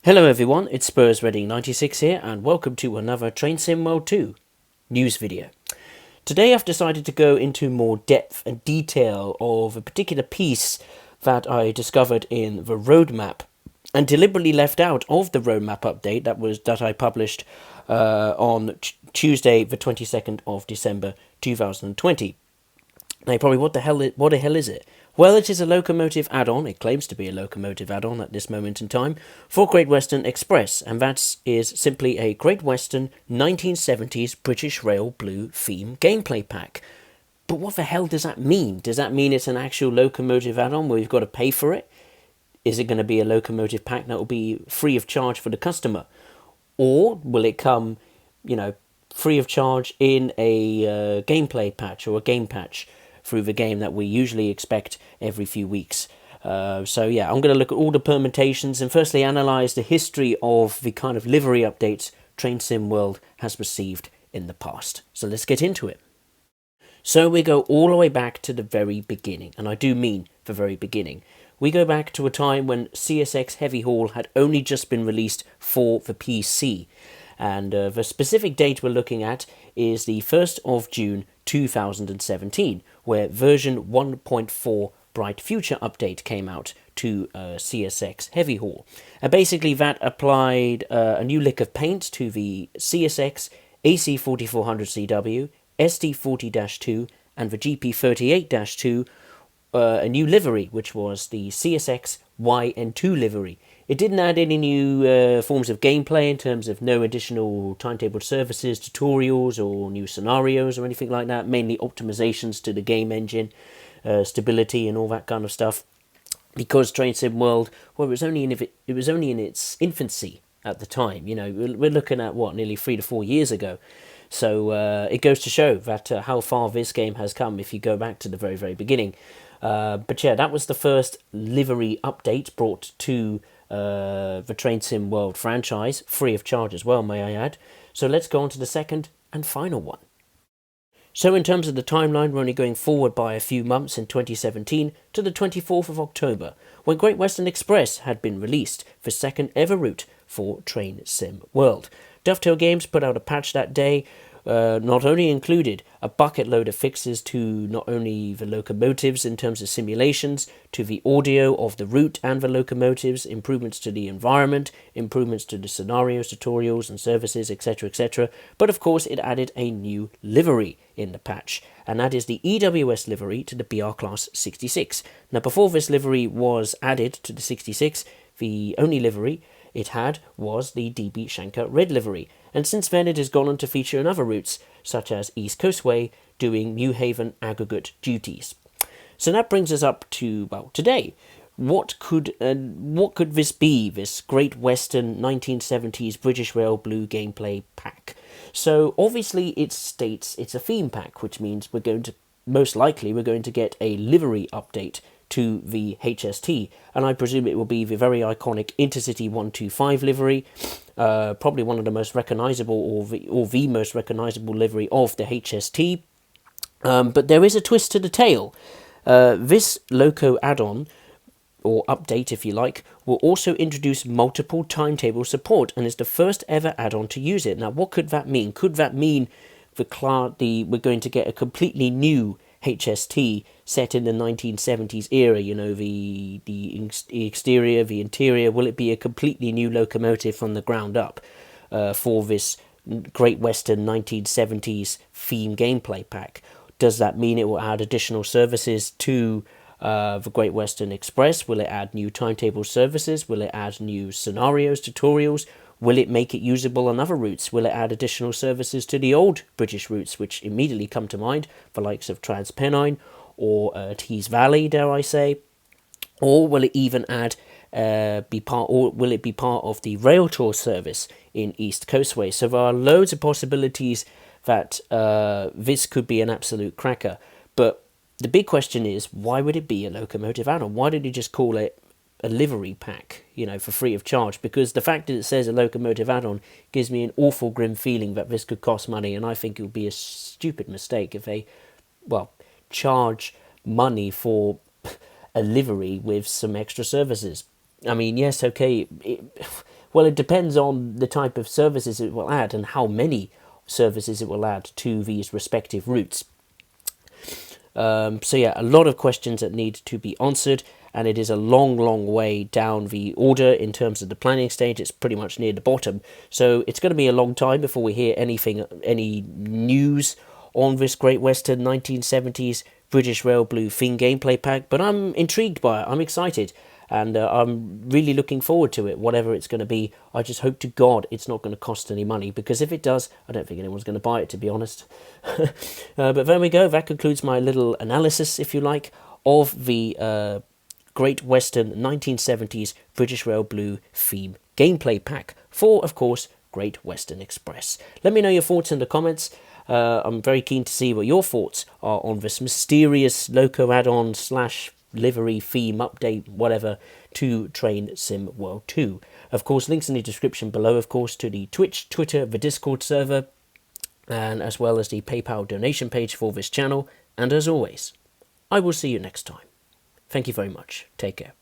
Hello everyone, it's Spurs Reading 96 here and welcome to another Train Sim World 2 news video. Today I've decided to go into more depth and detail of a particular piece that I discovered in the roadmap and deliberately left out of the roadmap update that I published on Tuesday the 22nd of December 2020. Now you're probably, what the hell is it? Well, it is a locomotive add-on, it claims to be a locomotive add-on at this moment in time, for Great Western Express, and that is simply a Great Western 1970s British Rail Blue theme gameplay pack. But what the hell does that mean? Does that mean it's an actual locomotive add-on where we've got to pay for it? Is it going to be a locomotive pack that will be free of charge for the customer? Or will it come, free of charge in a gameplay patch or a game patch through the game that we usually expect every few weeks? I'm going to look at all the permutations and firstly analyse the history of the kind of livery updates Train Sim World has received in the past. So let's get into it. So we go all the way back to the very beginning, and I do mean the very beginning. We go back to a time when CSX Heavy Haul had only just been released for the PC. And the specific date we're looking at is the 1st of June 2017, where version 1.4 Bright Future update came out to CSX Heavy Haul. And basically that applied a new lick of paint to the CSX AC4400CW, SD40-2 and the GP38-2, a new livery, which was the CSX YN2 livery. It didn't add any new forms of gameplay in terms of no additional timetabled services, tutorials or new scenarios or anything like that, mainly optimizations to the game engine, stability and all that kind of stuff. Because Train Sim World, well, it was only in its infancy at the time. We're looking at nearly 3 to 4 years ago. So it goes to show that how far this game has come if you go back to the very, very beginning. But yeah, that was the first livery update brought to the Train Sim World franchise, free of charge as well, may I add. So let's go on to the second and final one. So in terms of the timeline, we're only going forward by a few months in 2017 to the 24th of October, when Great Western Express had been released, the second ever route for Train Sim World. Dovetail Games put out a patch that day, not only included a bucket load of fixes to not only the locomotives in terms of simulations, to the audio of the route and the locomotives, improvements to the environment, improvements to the scenarios, tutorials and services, etc., but of course it added a new livery in the patch, and that is the EWS livery to the BR Class 66. Now before this livery was added to the 66, the only livery it had was the DB Shankar red livery, and since then it has gone on to feature in other routes, such as East Coastway, doing New Haven aggregate duties. So that brings us up to, today. What could this be, this Great Western 1970s British Rail Blue gameplay pack? So obviously it states it's a theme pack, which means most likely we're going to get a livery update to the HST, and I presume it will be the very iconic Intercity 125 livery, probably one of the most recognisable or the most recognisable livery of the HST. But there is a twist to the tale. This loco add-on, or update if you like, will also introduce multiple timetable support and is the first ever add-on to use it. Now what could that mean? Could that mean we're going to get a completely new HST set in the 1970s era, the exterior, the interior? Will it be a completely new locomotive from the ground up for this Great Western 1970s theme gameplay pack? Does that mean it will add additional services to the Great Western Express? Will it add new timetable services? Will it add new scenarios, tutorials? Will it make it usable on other routes? Will it add additional services to the old British routes, which immediately come to mind, the likes of Transpennine or Tees Valley, dare I say? Or will it even be part of the rail tour service in East Coastway? So there are loads of possibilities that this could be an absolute cracker. But the big question is, why would it be a locomotive add-on? Why did you just call it a livery pack, for free of charge? Because the fact that it says a locomotive add-on gives me an awful grim feeling that this could cost money, and I think it would be a stupid mistake if they, charge money for a livery with some extra services. I mean, yes, okay, Well, it depends on the type of services it will add and how many services it will add to these respective routes. So yeah, a lot of questions that need to be answered, and it is a long, long way down the order in terms of the planning stage. It's pretty much near the bottom. So it's going to be a long time before we hear any news on this Great Western 1970s British Rail Blue theme gameplay pack, but I'm intrigued by it. I'm excited, and I'm really looking forward to it, whatever it's going to be. I just hope to God it's not going to cost any money, because if it does, I don't think anyone's going to buy it, to be honest. But there we go. That concludes my little analysis, if you like, of the Great Western 1970s British Rail Blue theme gameplay pack for, of course, Great Western Express. Let me know your thoughts in the comments. I'm very keen to see what your thoughts are on this mysterious Loco add-on / livery theme update, whatever, to Train Sim World 2. Of course, links in the description below, of course, to the Twitch, Twitter, the Discord server, and as well as the PayPal donation page for this channel. And as always, I will see you next time. Thank you very much. Take care.